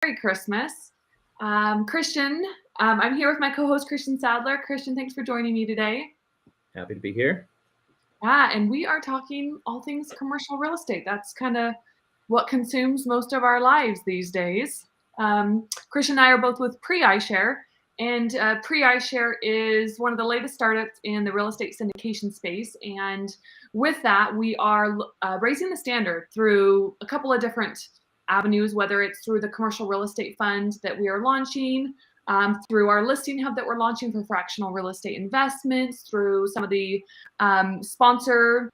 Merry Christmas. Christian, I'm here with my co-host Christian Sadler. Christian, thanks for joining me today. Happy to be here. And we are talking all things commercial real estate. That's kind of what consumes most of our lives these days. Christian and I are both with Pre-iShare, and Pre-iShare is one of the latest startups in the real estate syndication space. And with that, we are raising the standard through a couple of different avenues, whether it's through the commercial real estate fund that we are launching, through our listing hub that we're launching for fractional real estate investments, through some of the sponsor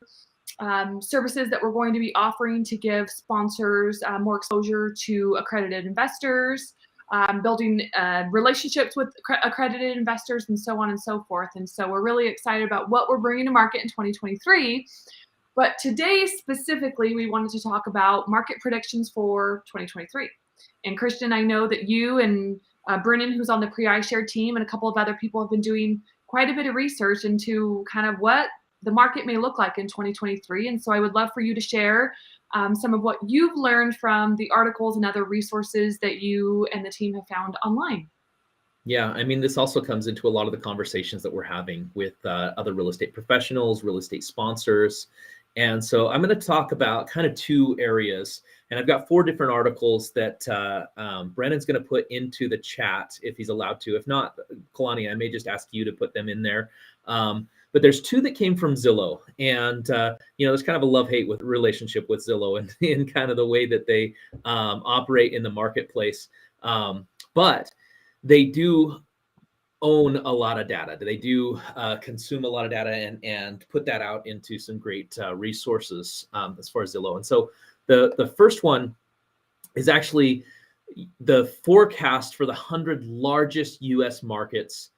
services that we're going to be offering to give sponsors more exposure to accredited investors, building relationships with accredited investors, and so on and so forth. And so we're really excited about what we're bringing to market in 2023. But today specifically, we wanted to talk about market predictions for 2023. And Christian, I know that you and Brennan, who's on the Pre-iShare team, and a couple of other people have been doing quite a bit of research into kind of what the market may look like in 2023. And so I would love for you to share some of what you've learned from the articles and other resources that you and the team have found online. Yeah, I mean, this also comes into a lot of the conversations that we're having with other real estate professionals, real estate sponsors. And so I'm going to talk about kind of two areas. And I've got 4 different articles that Brennan's going to put into the chat if he's allowed to. If not, Kalani, I may just ask you to put them in there. But there's 2 that came from Zillow. And, there's kind of a love-hate with relationship with Zillow and in kind of the way that they operate in the marketplace. But they do own a lot of data. They do consume a lot of data and put that out into some great resources as far as Zillow. And so the first one is actually the forecast for the 100 largest U.S. markets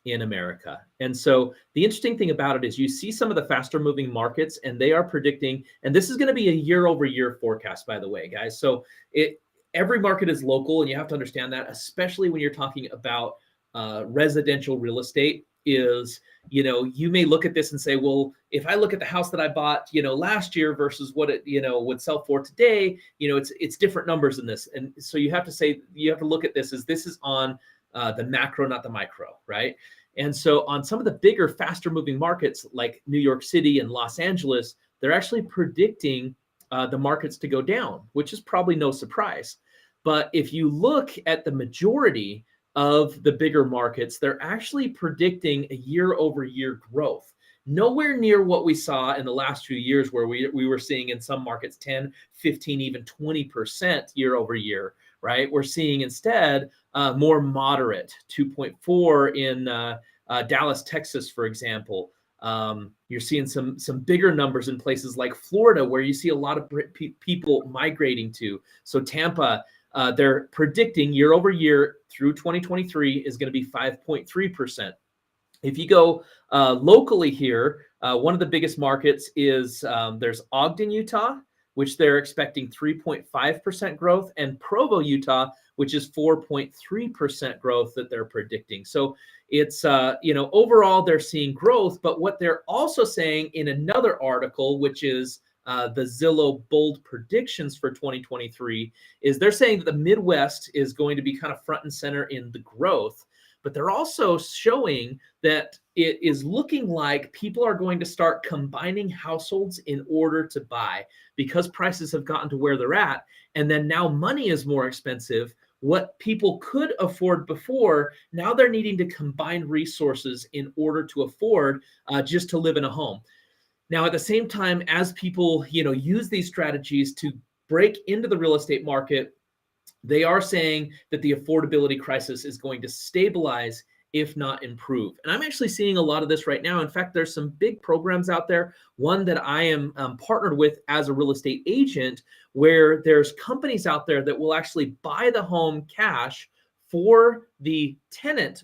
in America. And so the interesting thing about it is you see some of the faster moving markets, and they are predicting, and this is going to be a year over year forecast, by the way, guys. So every market is local, and you have to understand that, especially when you're talking about residential real estate. Is, you may look at this and say, well, if I look at the house that I bought, last year versus what it, would sell for today, it's different numbers in this. And so you have to look at this as this is on the macro, not the micro, right? And so on some of the bigger, faster moving markets like New York City and Los Angeles, they're actually predicting the markets to go down, which is probably no surprise. But if you look at the majority of the bigger markets, they're actually predicting a year over year growth. Nowhere near what we saw in the last few years where we were seeing in some markets 10, 15, even 20% year over year, right? We're seeing instead more moderate, 2.4 in Dallas, Texas, for example. You're seeing some bigger numbers in places like Florida, where you see a lot of people migrating to. So Tampa, they're predicting year over year through 2023 is going to be 5.3%. If you go locally here, one of the biggest markets is there's Ogden, Utah, which they're expecting 3.5% growth, and Provo, Utah, which is 4.3% growth that they're predicting. So it's, overall they're seeing growth, but what they're also saying in another article, which is the Zillow bold predictions for 2023, is they're saying that the Midwest is going to be kind of front and center in the growth, but they're also showing that it is looking like people are going to start combining households in order to buy because prices have gotten to where they're at. And then now money is more expensive. What people could afford before, now they're needing to combine resources in order to afford just to live in a home. Now, at the same time, as people, use these strategies to break into the real estate market, they are saying that the affordability crisis is going to stabilize, if not improve. And I'm actually seeing a lot of this right now. In fact, there's some big programs out there. One that I am partnered with as a real estate agent, where there's companies out there that will actually buy the home cash for the tenant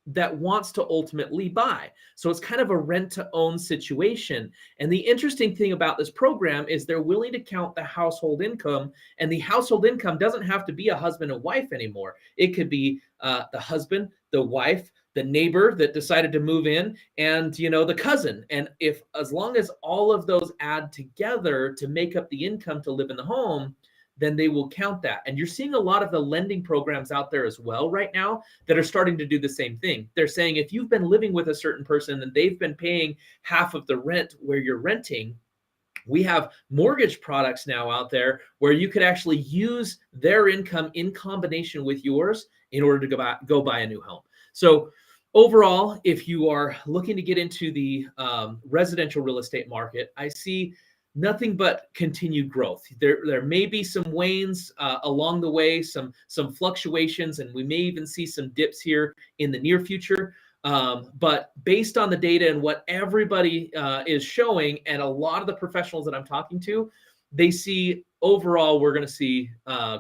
that wants to ultimately buy. So it's kind of a rent to own situation. And the interesting thing about this program is they're willing to count the household income, and the household income doesn't have to be a husband and wife anymore. It could be the husband, the wife, the neighbor that decided to move in, and the cousin. And as long as all of those add together to make up the income to live in the home, then they will count that. And you're seeing a lot of the lending programs out there as well right now that are starting to do the same thing. They're saying if you've been living with a certain person and they've been paying half of the rent where you're renting, we have mortgage products now out there where you could actually use their income in combination with yours in order to go buy a new home. So overall, if you are looking to get into the residential real estate market, I see nothing but continued growth. There may be some wanes along the way, some fluctuations, and we may even see some dips here in the near future. But based on the data and what everybody is showing, and a lot of the professionals that I'm talking to, they see overall we're going to see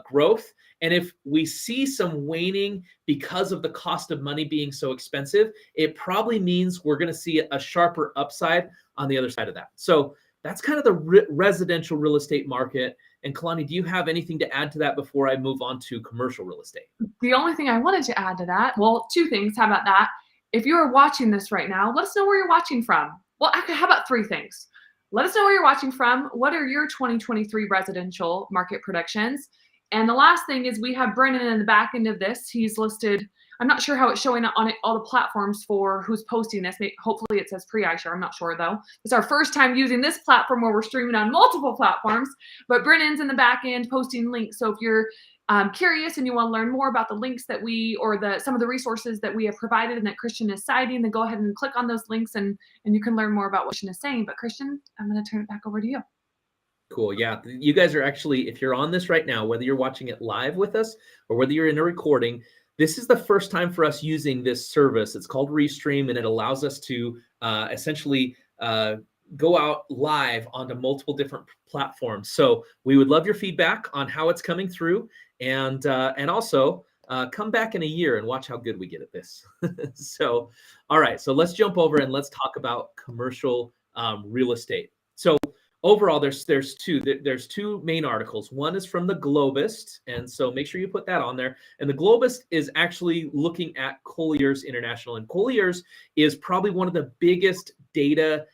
growth. And if we see some waning because of the cost of money being so expensive, it probably means we're going to see a sharper upside on the other side of that. So that's kind of the residential real estate market. And Kalani, do you have anything to add to that before I move on to commercial real estate? The only thing I wanted to add to that, well, two things. How about that? If you are watching this right now, let us know where you're watching from. Well, actually, how about three things? Let us know where you're watching from. What are your 2023 residential market predictions? And the last thing is we have Brennan in the back end of this. He's listed, I'm not sure how it's showing on all the platforms for who's posting this. Hopefully it says pre-iShare. I'm not sure though. It's our first time using this platform where we're streaming on multiple platforms, but Brennan's in the back end posting links. So if you're curious and you want to learn more about the links that some of the resources that we have provided and that Christian is citing, then go ahead and click on those links and you can learn more about what Christian is saying. But Christian, I'm going to turn it back over to you. Cool. Yeah. You guys are actually, if you're on this right now, whether you're watching it live with us or whether you're in a recording, this is the first time for us using this service. It's called Restream, and it allows us to essentially go out live onto multiple different platforms. So we would love your feedback on how it's coming through, and also come back in a year and watch how good we get at this. So, all right. So let's jump over and let's talk about commercial real estate. So overall, there's two main articles. One is from the Globist, and so make sure you put that on there. And the Globist is actually looking at Colliers International, and Colliers is probably one of the biggest data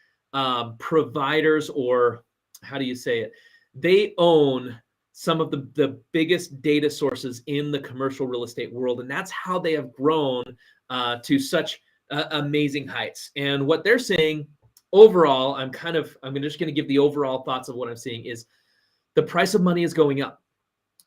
providers, or how do you say it? They own some of the biggest data sources in the commercial real estate world, and that's how they have grown to such amazing heights. And what they're saying overall, I'm just going to give the overall thoughts of what I'm seeing is the price of money is going up.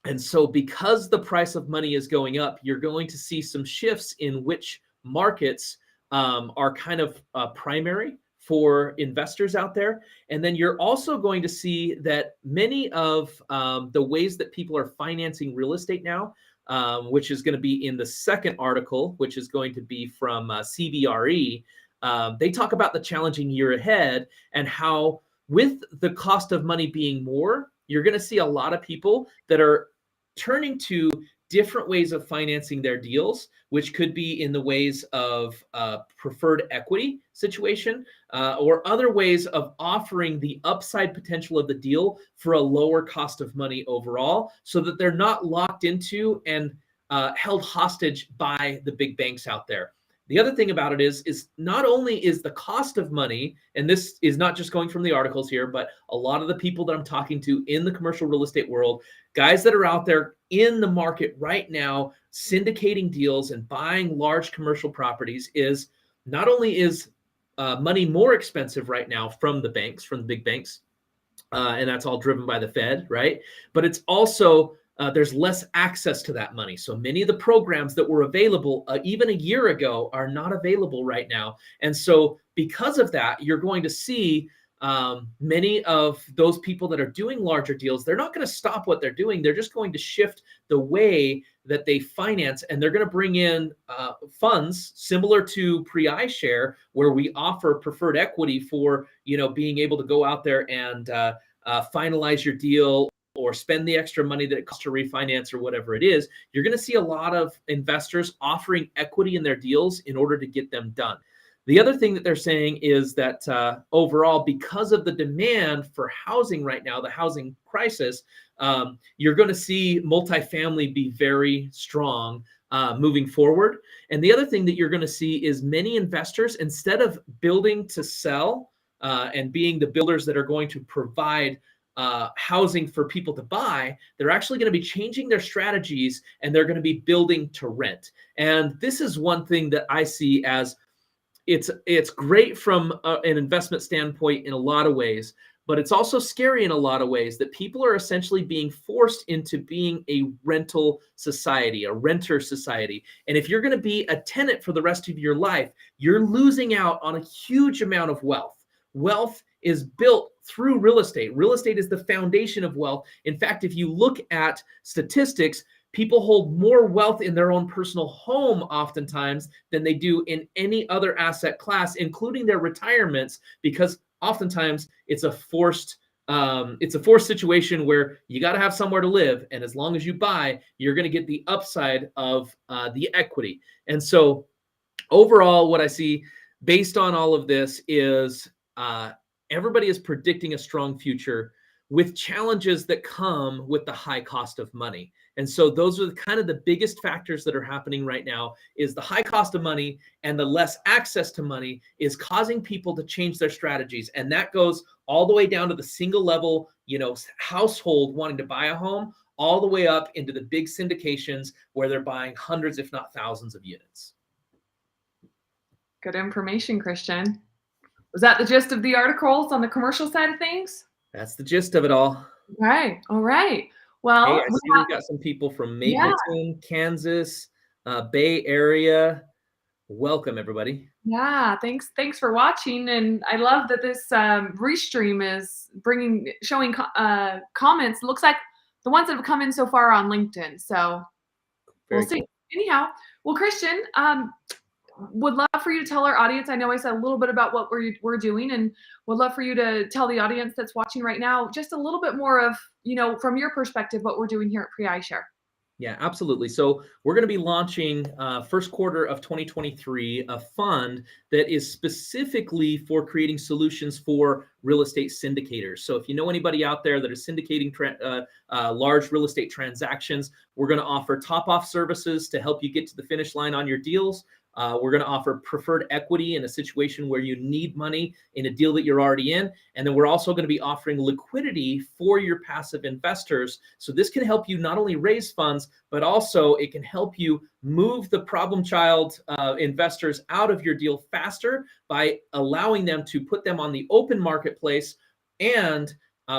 And so because the price of money is going up, you're going to see some shifts in which markets are kind of primary for investors out there. And then you're also going to see that many of the ways that people are financing real estate now, which is going to be in the second article, which is going to be from CBRE, they talk about the challenging year ahead and how with the cost of money being more, you're going to see a lot of people that are turning to different ways of financing their deals, which could be in the ways of preferred equity situation or other ways of offering the upside potential of the deal for a lower cost of money overall, so that they're not locked into and held hostage by the big banks out there. The other thing about it is not only is the cost of money, and this is not just going from the articles here, but a lot of the people that I'm talking to in the commercial real estate world, guys that are out there in the market right now, syndicating deals and buying large commercial properties, is not only is money more expensive right now from the banks, from the big banks, and that's all driven by the Fed, right? But it's also there's less access to that money. So many of the programs that were available even a year ago are not available right now. And so because of that, you're going to see many of those people that are doing larger deals, they're not going to stop what they're doing. They're just going to shift the way that they finance, and they're going to bring in funds similar to pre-iShare, where we offer preferred equity for, being able to go out there and finalize your deal, or spend the extra money that it costs to refinance or whatever it is. You're going to see a lot of investors offering equity in their deals in order to get them done. The other thing that they're saying is that overall, because of the demand for housing right now, the housing crisis, you're going to see multifamily be very strong moving forward. And the other thing that you're going to see is many investors, instead of building to sell and being the builders that are going to provide housing for people to buy, they're actually going to be changing their strategies and they're going to be building to rent. And this is one thing that I see as it's great from an investment standpoint in a lot of ways, but it's also scary in a lot of ways that people are essentially being forced into being a rental society, a renter society. And if you're going to be a tenant for the rest of your life, you're losing out on a huge amount of wealth. Wealth is built through real estate. Real estate is the foundation of wealth. In fact, if you look at statistics, people hold more wealth in their own personal home oftentimes than they do in any other asset class, including their retirements, because oftentimes it's a forced situation where you got to have somewhere to live, and as long as you buy, you're going to get the upside of the equity. And so overall, what I see based on all of this is everybody is predicting a strong future with challenges that come with the high cost of money. And so those are kind of the biggest factors that are happening right now is the high cost of money, and the less access to money is causing people to change their strategies. And that goes all the way down to the single level, household wanting to buy a home, all the way up into the big syndications where they're buying hundreds, if not thousands of units. Good information, Christian. Was that the gist of the articles on the commercial side of things? That's the gist of it all. All right. Well, hey, I see we've got some people from Mapleton, Kansas, Bay Area. Welcome, everybody. Yeah, thanks for watching. And I love that this restream is showing comments. It looks like the ones that have come in so far on LinkedIn. So we'll see. Cool. Anyhow, well, Christian, would love for you to tell our audience. I know I said a little bit about what we're doing, and would love for you to tell the audience that's watching right now just a little bit more of, from your perspective, what we're doing here at Pre-iShare. Yeah, absolutely. So we're going to be launching first quarter of 2023 a fund that is specifically for creating solutions for real estate syndicators. So if you know anybody out there that is syndicating large real estate transactions, we're going to offer top-off services to help you get to the finish line on your deals. We're going to offer preferred equity in a situation where you need money in a deal that you're already in. And then we're also going to be offering liquidity for your passive investors. So this can help you not only raise funds, but also it can help you move the problem child investors out of your deal faster by allowing them to put them on the open marketplace. And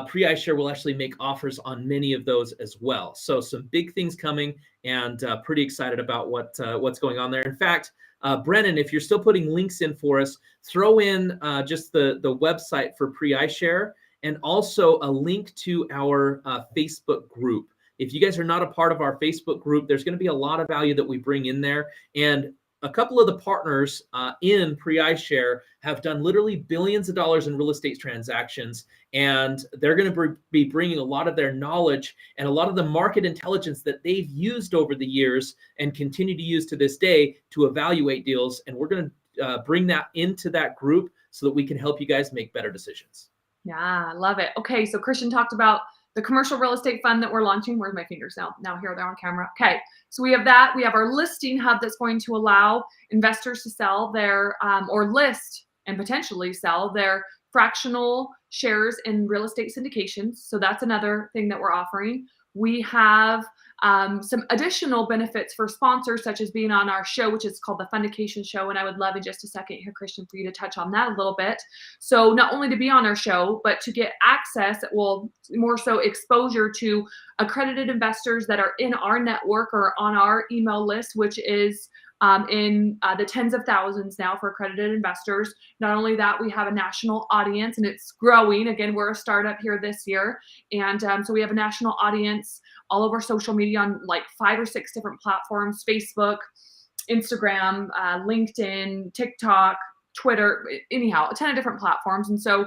Pre-iShare will actually make offers on many of those as well. So some big things coming, and pretty excited about what's going on there. In fact, Brennan, if you're still putting links in for us, throw in just the website for Pre-iShare and also a link to our Facebook group. If you guys are not a part of our Facebook group, there's going to be a lot of value that we bring in there. And a couple of the partners in Pre-iShare have done literally billions of dollars in real estate transactions, and they're going to be bringing a lot of their knowledge and a lot of the market intelligence that they've used over the years and continue to use to this day to evaluate deals. And we're going to bring that into that group so that we can help you guys make better decisions. Yeah, I love it. Okay, so Christian talked about the commercial real estate fund that we're launching. Where's my fingers now? Now here they're on camera. Okay, so we have that. We have our listing hub that's going to allow investors to sell their or list and potentially sell their fractional shares in real estate syndications. So that's another thing that we're offering. We have some additional benefits for sponsors, such as being on our show, which is called the Fundication Show. And I would love in just a second here, Christian, for you to touch on that a little bit. So not only to be on our show, but to get access, well, more so exposure to accredited investors that are in our network or on our email list, which is in the tens of thousands now for accredited investors. Not only that, we have a national audience, and it's growing. Again, we're a startup here this year. And so we have a national audience all over social media on like 5 or 6 different platforms: Facebook, Instagram, LinkedIn, TikTok, Twitter, anyhow, a ton of different platforms. And so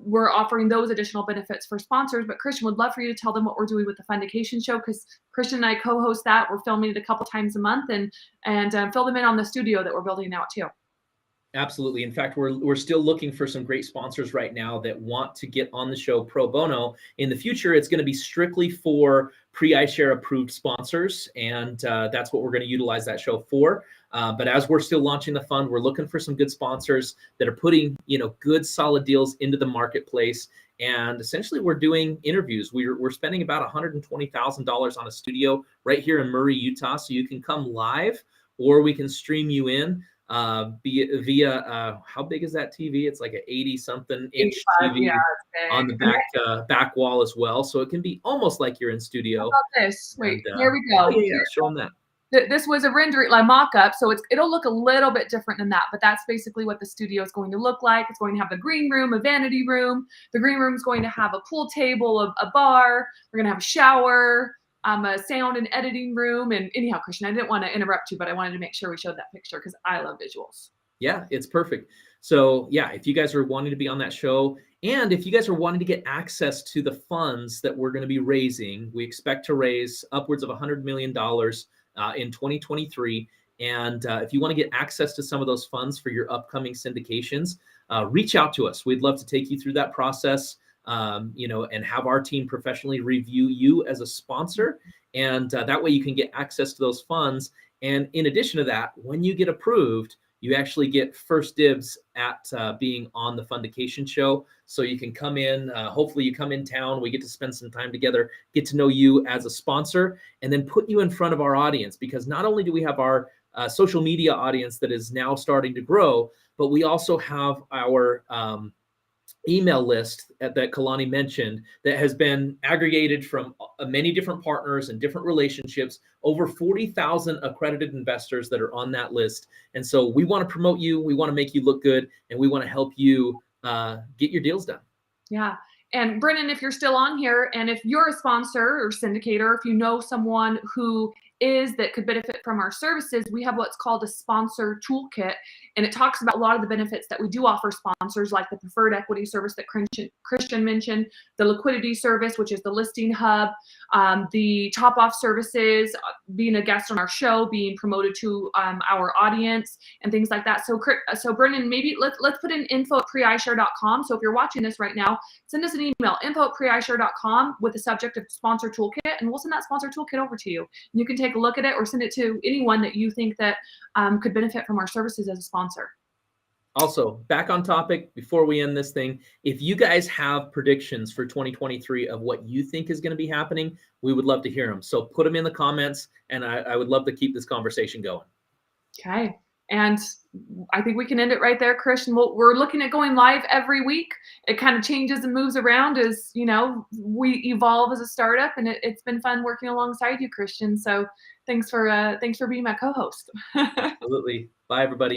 we're offering those additional benefits for sponsors. But Christian, would love for you to tell them what we're doing with the Fundication Show, because Christian and I co-host that. We're filming it a couple times a month, and fill them in on the studio that we're building out too. Absolutely. In fact, we're still looking for some great sponsors right now that want to get on the show pro bono. In the future, it's going to be strictly for Pre-iShare approved sponsors, and that's what we're going to utilize that show for. But as we're still launching the fund, we're looking for some good sponsors that are putting, good, solid deals into the marketplace. And essentially, we're doing interviews. We're spending about $120,000 on a studio right here in Murray, Utah. So you can come live, or we can stream you in via how big is that TV? It's like an 80 something inch 85, yeah, TV it's on big. the back wall as well. So it can be almost like you're in How studio. about this? Wait, And, here we oh go. yeah, show them that. This was a rendering, like mock-up, so it'll look a little bit different than that, but that's basically what the studio is going to look like. It's going to have a green room, a vanity room. The green room is going to have a pool table, a bar. We're going to have a shower, a sound and editing room. And anyhow, Christian, I didn't want to interrupt you, but I wanted to make sure we showed that picture because I love visuals. Yeah, it's perfect. So yeah, if you guys are wanting to be on that show, and if you guys are wanting to get access to the funds that we're going to be raising, we expect to raise upwards of $100 million in 2023. And if you want to get access to some of those funds for your upcoming syndications, reach out to us. We'd love to take you through that process, and have our team professionally review you as a sponsor. And that way you can get access to those funds. And in addition to that, when you get approved, you actually get first dibs at being on the Fundication show. So you can come in, hopefully you come in town, we get to spend some time together, get to know you as a sponsor, and then put you in front of our audience. Because not only do we have our social media audience that is now starting to grow, but we also have our email list that Kalani mentioned that has been aggregated from many different partners and different relationships, over 40,000 accredited investors that are on that list. And so we want to promote you, we want to make you look good, and we want to help you get your deals done. Yeah. And Brennan, if you're still on here, and if you're a sponsor or syndicator, if you know someone who that could benefit from our services, we have what's called a sponsor toolkit. And it talks about a lot of the benefits that we do offer sponsors, like the preferred equity service that Christian mentioned, the liquidity service, which is the listing hub, the top off services, being a guest on our show, being promoted to our audience, and things like that. So Brennan, maybe let's put in info@preiShare.com. So if you're watching this right now, send us an email, info@preiShare.com, with the subject of sponsor toolkit, and we'll send that sponsor toolkit over to you. You can take a look at it or send it to anyone that you think that could benefit from our services as a sponsor. Also, back on topic before we end this thing, if you guys have predictions for 2023 of what you think is going to be happening, we would love to hear them. So put them in the comments, and I would love to keep this conversation going. Okay. And I think we can end it right there, Christian. We're looking at going live every week. It kind of changes and moves around as, we evolve as a startup, and it's been fun working alongside you, Christian. So thanks for being my co-host. Absolutely. Bye, everybody.